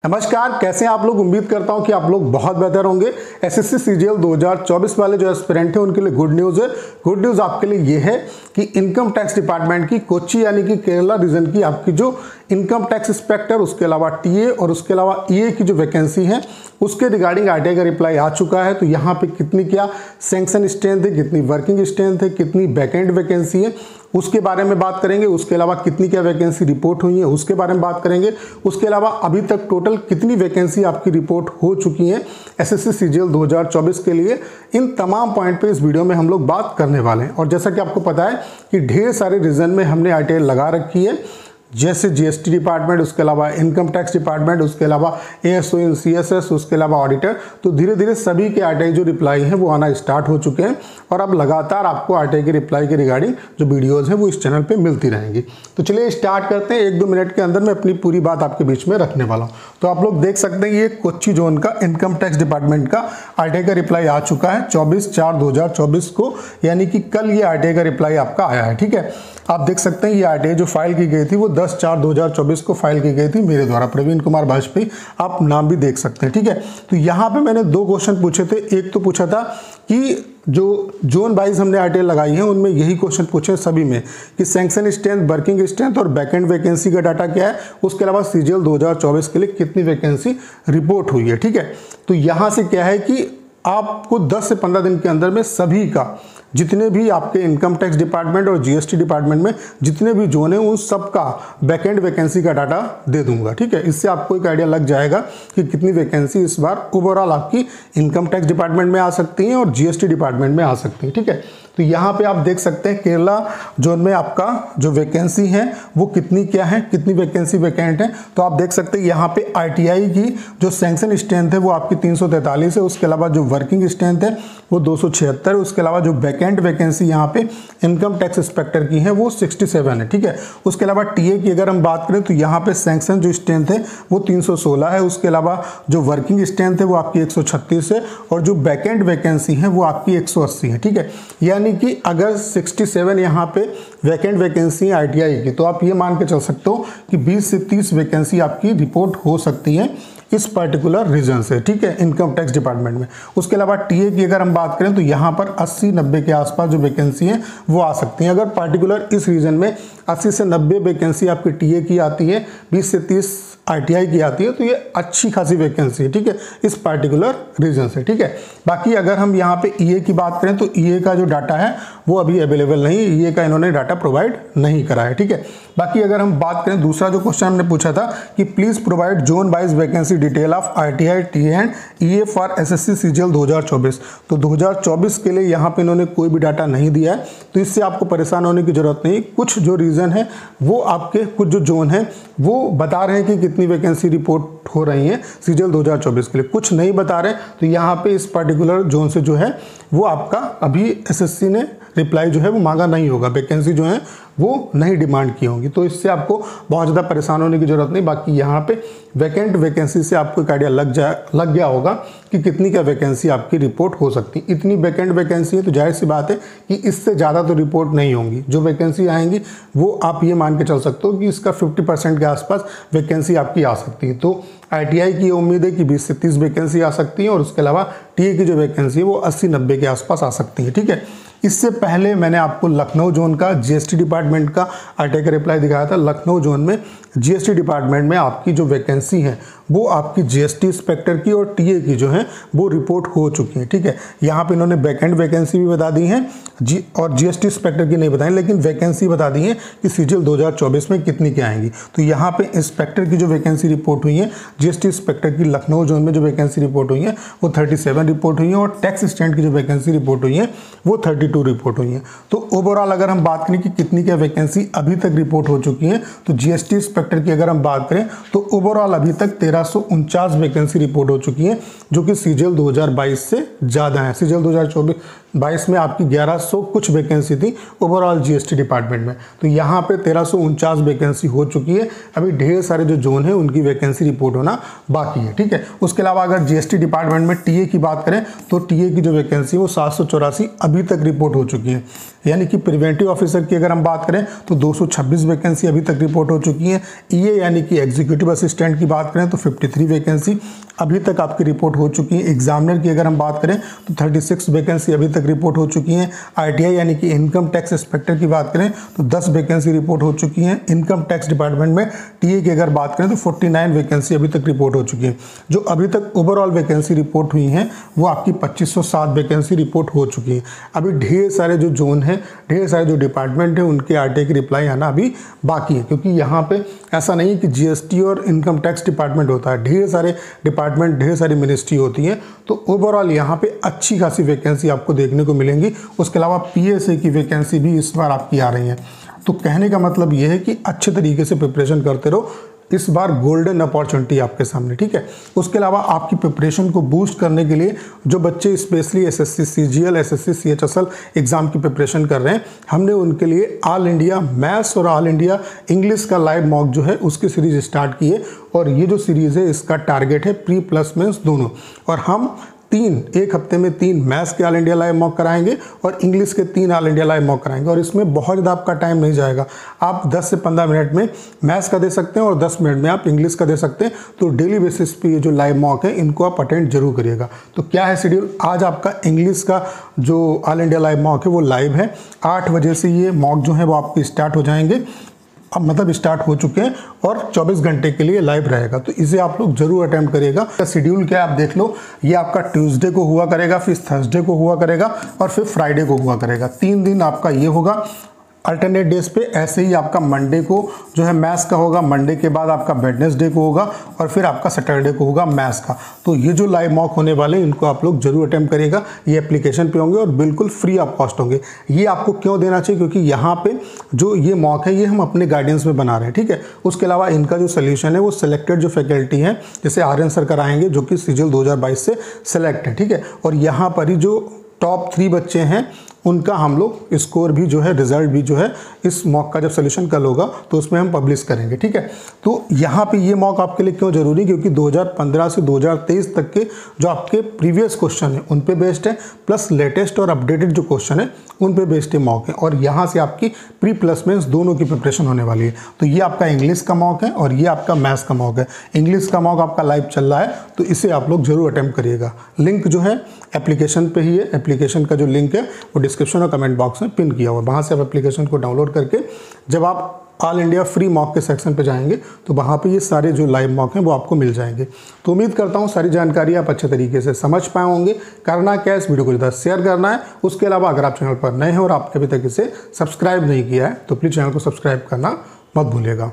नमस्कार, कैसे हैं आप लोग। उम्मीद करता हूं कि आप लोग बहुत बेहतर होंगे। एसएससी सीजीएल 2024 वाले जो एस्पिरेंट हैं उनके लिए गुड न्यूज़ है। गुड न्यूज़ आपके लिए ये है कि इनकम टैक्स डिपार्टमेंट की कोच्चि यानी कि केरला रीजन की आपकी जो इनकम टैक्स इंस्पेक्टर, उसके अलावा टीए और उसके अलावा ईए की जो वैकेंसी है उसके रिगार्डिंग आरटीआई का रिप्लाई आ चुका है। तो यहाँ पे कितनी क्या सैंक्शन स्ट्रेंथ है, कितनी वर्किंग स्ट्रेंथ है, कितनी बैकएंड वैकेंसी है उसके बारे में बात करेंगे। उसके अलावा कितनी क्या वैकेंसी रिपोर्ट हुई है उसके बारे में बात करेंगे। उसके अलावा अभी तक टोटल कितनी वैकेंसी आपकी रिपोर्ट हो चुकी है एसएससी सीजीएल 2024 के लिए, इन तमाम पॉइंट पे इस वीडियो में हम लोग बात करने वाले हैं। और जैसा कि आपको पता है कि ढेर सारे रीजन में हमने आरटीआई लगा रखी है, जैसे जीएसटी डिपार्टमेंट, उसके अलावा इनकम टैक्स डिपार्टमेंट, उसके अलावा एएसओ इन सीएसएस, उसके अलावा ऑडिटर। तो धीरे धीरे सभी के आरटीआई जो रिप्लाई हैं वो आना स्टार्ट हो चुके हैं और अब लगातार आपको आरटीआई के रिप्लाई के रिगार्डिंग जो वीडियोज़ हैं वो इस चैनल पे मिलती रहेंगी। तो चलिए स्टार्ट करते हैं। 1-2 मिनट के अंदर मैं अपनी पूरी बात आपके बीच में रखने वाला हूँ। तो आप लोग देख सकते हैं ये कोच्चि जोन का इनकम टैक्स डिपार्टमेंट का आरटीआई का रिप्लाई आ चुका है 24/4/2024 को, यानी कि कल ये आरटीआई का रिप्लाई आपका आया है। ठीक है, आप देख सकते हैं ये आरटीआई जो फाइल की गई थी वो 10/4/2024 को फाइल की गई थी मेरे द्वारा, प्रवीण कुमार वाजपेयी, आप नाम भी देख सकते हैं। ठीक है, तो यहाँ पे मैंने 2 क्वेश्चन पूछे थे। एक तो पूछा था कि जो जोन वाइज हमने आरटीआई लगाई है उनमें यही क्वेश्चन पूछे सभी में कि सैंक्शन स्ट्रेंथ, वर्किंग स्ट्रेंथ और बैकएंड वैकेंसी का डाटा क्या है, उसके अलावा सीजीएल 2024 के लिए कितनी वैकेंसी रिपोर्ट हुई है। ठीक है, तो यहाँ से क्या है कि आपको 10 से 15 दिन के अंदर में सभी का, जितने भी आपके इनकम टैक्स डिपार्टमेंट और जीएसटी डिपार्टमेंट में जितने भी जोन है उन सब का बैकएंड वैकेंसी का डाटा दे दूंगा। ठीक है, इससे आपको एक आइडिया लग जाएगा कि कितनी वैकेंसी इस बार ओवरऑल आपकी इनकम टैक्स डिपार्टमेंट में आ सकती है और जीएसटी डिपार्टमेंट में आ सकती है। ठीक है, तो यहाँ पे आप देख सकते हैं केरला जोन में आपका जो वैकेंसी है वो कितनी क्या है, कितनी वैकेंसी वैकेंट है। तो आप देख सकते हैं यहाँ पे आरटीआई की जो सैंक्शन स्ट्रेंथ है वो आपकी 343 है, उसके अलावा जो वर्किंग स्ट्रेंथ है वो 276 है, उसके अलावा जो बैकएंड वैकेंसी यहाँ पे इनकम टैक्स इंस्पेक्टर की है वो 67 है। ठीक है, उसके अलावा टीए की अगर हम बात करें तो यहाँ पे सैंक्शन जो स्ट्रेंथ है वो 316 है, उसके अलावा जो वर्किंग स्ट्रेंथ है वो आपकी 136 है और जो बैकएंड वैकेंसी है वो आपकी 180 है। ठीक है, यानी कि अगर 67 यहाँ पे वैकेंट वैकेंसी है आरटीआई की, तो आप ये मान के चल सकते हो कि 20 से 30 वैकेंसी आपकी रिपोर्ट हो सकती है इस पर्टिकुलर रीजन से। ठीक है, इनकम टैक्स डिपार्टमेंट में। उसके अलावा टीए की अगर हम बात करें तो यहाँ पर 80-90 के आसपास जो वैकेंसी है वो आ सकती हैं। अगर पर्टिकुलर इस रीजन में 80 से 90 वैकेंसी आपकी टीए की आती है, 20 से 30 आरटीआई की आती है, तो ये अच्छी खासी वैकेंसी है। ठीक है, इस पर्टिकुलर रीजन से। ठीक है, बाकी अगर हम यहाँ पे ईए की बात करें तो ईए का जो डाटा है वो अभी अवेलेबल नहीं है, ईए का इन्होंने डाटा प्रोवाइड नहीं करा है। ठीक है, बाकी अगर हम बात करें दूसरा जो क्वेश्चन हमने पूछा था कि please provide zone wise vacancy detail of RTI, TA and EA for SSC CGL 2024, तो 2024 के लिए यहाँ पे इन्होंने कोई भी डाटा नहीं दिया है, तो इससे आपको परेशान होने की जरूरत नहीं। कुछ जो रीजन है वो आपके, कुछ जो जोन है वो बता रहे हैं कि कितनी वैकेंसी रिपोर्ट हो रही है सीजीएल 2024 के लिए, कुछ नहीं बता रहे। तो यहाँ पे इस पर्टिकुलर जोन से जो है वो आपका अभी एसएससी ने रिप्लाई जो है वो मांगा नहीं होगा, वैकेंसी जो है वो नहीं डिमांड की होंगी, तो इससे आपको बहुत ज़्यादा परेशान होने की जरूरत नहीं। बाकी यहाँ पे वैकेंट वैकेंसी से आपको एक आइडिया लग गया होगा कि कितनी क्या वैकेंसी आपकी रिपोर्ट हो सकती है। इतनी वैकेंट वैकेंसी है तो जाहिर सी बात है कि इससे ज़्यादा तो रिपोर्ट नहीं होंगी। जो वैकेंसी आएंगी वो आप ये मान के चल सकते हो कि इसका 50% के आसपास वैकेंसी आपकी आ सकती है। तो आरटीआई की उम्मीद है कि 20 से 30 वैकेंसी आ सकती है और उसके अलावा टीए की जो वैकेंसी है वो 80-90 के आसपास आ सकती है। ठीक है, इससे पहले मैंने आपको लखनऊ जोन का जीएसटी डिपार्टमेंट का आरटीआई का रिप्लाई दिखाया था। लखनऊ जोन में जीएसटी डिपार्टमेंट में आपकी जो वैकेंसी है वो आपकी जीएसटी इंस्पेक्टर की और टीए की जो है वो रिपोर्ट हो चुकी है। ठीक है, यहाँ पे इन्होंने बैकएंड वैकेंसी भी बता दी है और जीएसटी इंस्पेक्टर की नहीं बताई, लेकिन वैकेंसी बता दी है कि सीजीएल 2024 में कितनी क्या आएंगी। तो यहाँ पे इंस्पेक्टर की जो वैकेंसी रिपोर्ट हुई है, जीएसटी इंस्पेक्टर की लखनऊ जोन में जो वैकेंसी रिपोर्ट हुई है वो 37 रिपोर्ट हुई है और टैक्स स्टैंड की जो वैकेंसी रिपोर्ट हुई है वो 32 रिपोर्ट हुई है। तो ओवरऑल अगर हम बात करें कि कितनी क्या वैकेंसी अभी तक रिपोर्ट हो चुकी है, तो जीएसटी इंस्पेक्टर की अगर हम बात करें तो ओवरऑल अभी तक 1349 वैकेंसी रिपोर्ट हो चुकी है, जो कि सीजीएल 2022 से ज़्यादा है। सीजीएल 2024 2022 में आपकी 1100 कुछ वैकेंसी थी ओवरऑल जीएसटी डिपार्टमेंट में, तो यहाँ पे 1349 वैकेंसी हो चुकी है। अभी ढेर सारे जो जोन है उनकी वैकेंसी रिपोर्ट होना बाकी है, ठीक है। उसके अलावा अगर जीएसटी डिपार्टमेंट में टीए की बात करें तो टीए की जो वैकेंसी है वो 784 अभी तक रिपोर्ट हो चुकी है। यानी कि प्रिवेंटिव ऑफिसर की अगर हम बात करें तो 226 वैकेंसी अभी तक रिपोर्ट हो चुकी है। ईए यानी कि एग्जीक्यूटिव असिस्टेंट की बात करें तो 53 वैकेंसी अभी तक आपकी रिपोर्ट हो चुकी है। एग्जामिनर की अगर हम बात करें तो 36 वैकेंसी अभी तक रिपोर्ट हो चुकी है। आईटीआई यानी कि इनकम टैक्स इंस्पेक्टर की बात करें तो 10 वैकेंसी रिपोर्ट हो चुकी है। इनकम टैक्स डिपार्टमेंट में टीए की अगर बात करें तो 49 वैकेंसी अभी तक रिपोर्ट हो चुकी है। जो अभी तक ओवरऑल वैकेंसी रिपोर्ट हुई है वो आपकी 2507 वैकेंसी रिपोर्ट हो चुकी है। अभी ढेर सारे जो जोन है, ढेर सारे जो डिपार्टमेंट है उनके आरटीआई की रिप्लाई आना अभी बाकी है, क्योंकि यहाँ पे ऐसा नहीं है कि जीएसटी और इनकम टैक्स डिपार्टमेंट होता है, ढेर सारे डिपार्टमेंट, ढेर सारी मिनिस्ट्री होती है। तो ओवरऑल यहाँ पे अच्छी खासी वैकेंसी आपको देखने को मिलेंगी। उसके अलावा पीएसए की वैकेंसी भी इस बार आपकी आ रही है। तो कहने का मतलब ये है कि अच्छे तरीके से प्रिपरेशन करते रहो, इस बार गोल्डन अपॉर्चुनिटी आपके सामने, ठीक है। उसके अलावा आपकी प्रिपरेशन को बूस्ट करने के लिए जो बच्चे specially SSC CGL, SSC CHSL exam की प्रिपरेशन कर रहे हैं, हमने उनके लिए ऑल इंडिया मैथ्स और ऑल इंडिया इंग्लिश का लाइव मॉक जो है उसकी सीरीज स्टार्ट की है। और ये जो सीरीज है इसका टारगेट है प्री प्लस मेंस दोनों। और हम एक हफ्ते में 3 मैथ्स के ऑल इंडिया लाइव मॉक कराएंगे और इंग्लिश के 3 ऑल इंडिया लाइव मॉक कराएंगे। और इसमें बहुत ज़्यादा आपका टाइम नहीं जाएगा, आप 10 से 15 मिनट में मैथ्स का दे सकते हैं और 10 मिनट में आप इंग्लिश का दे सकते हैं। तो डेली बेसिस पे ये जो लाइव मॉक है इनको आप अटेंड जरूर करिएगा। तो क्या है शेड्यूल, आज आपका इंग्लिश का जो ऑल इंडिया लाइव मॉक है वो लाइव है। 8 बजे से ये मॉक जो है वो आपके स्टार्ट हो जाएंगे, अब मतलब स्टार्ट हो चुके हैं और 24 घंटे के लिए लाइव रहेगा। तो इसे आप लोग जरूर अटेम्प्ट करिएगा। शेड्यूल क्या है आप देख लो, ये आपका ट्यूसडे को हुआ करेगा, फिर थर्सडे को हुआ करेगा और फिर फ्राइडे को हुआ करेगा। 3 दिन आपका ये होगा अल्टरनेट डेज पे। ऐसे ही आपका मंडे को जो है मैथ्स का होगा, मंडे के बाद आपका वेडनेसडे को होगा और फिर आपका सैटरडे को होगा मैथ्स का। तो ये जो लाइव मॉक होने वाले इनको आप लोग जरूर अटेम्प्ट करिएगा। ये एप्लीकेशन पे होंगे और बिल्कुल फ्री ऑफ कॉस्ट होंगे। ये आपको क्यों देना चाहिए, क्योंकि यहाँ पे जो ये मॉक है ये हम अपने गाइडेंस में बना रहे हैं, ठीक है। उसके अलावा इनका जो सोल्यूशन है वो सिलेक्टेड जो फैकल्टी है, जैसे आर्यन सर कराएंगे जो कि सीजीएल 2022 से सिलेक्ट है, ठीक है। और यहाँ पर ही जो टॉप 3 बच्चे हैं उनका हम लोग स्कोर भी जो है, रिजल्ट भी जो है इस मॉक का जब सोल्यूशन कल होगा तो उसमें हम पब्लिश करेंगे, ठीक है। तो यहाँ पे ये मॉक आपके लिए क्यों जरूरी, क्योंकि 2015 से 2023 तक के जो आपके प्रीवियस क्वेश्चन है उन पे बेस्ड है, प्लस लेटेस्ट और अपडेटेड जो क्वेश्चन है उन पे बेस्ड है मॉक है। और यहाँ से आपकी प्री प्लस मेंस दोनों की प्रिपरेशन होने वाली है। तो ये आपका इंग्लिश का मॉक है और ये आपका मैथ्स का मॉक है। इंग्लिश का मॉक आपका लाइव चल रहा है तो इसे आप लोग जरूर अटेम्प्ट करिएगा। लिंक जो है एप्लीकेशन पे ही है, एप्लीकेशन का जो लिंक है वो डिस्क्रिप्शन और कमेंट बॉक्स में पिन किया हुआ है। वहाँ से आप एप्लीकेशन को डाउनलोड करके जब आप ऑल इंडिया फ्री मॉक के सेक्शन पे जाएंगे तो वहाँ पे ये सारे जो लाइव मॉक हैं वो आपको मिल जाएंगे। तो उम्मीद करता हूँ सारी जानकारी आप अच्छे तरीके से समझ पाए होंगे। करना क्या है, इस वीडियो को ज़्यादा शेयर करना है। उसके अलावा अगर आप चैनल पर नए हैं और आपने अभी तक इसे सब्सक्राइब नहीं किया है तो प्लीज़ चैनल को सब्सक्राइब करना मत भूलिएगा।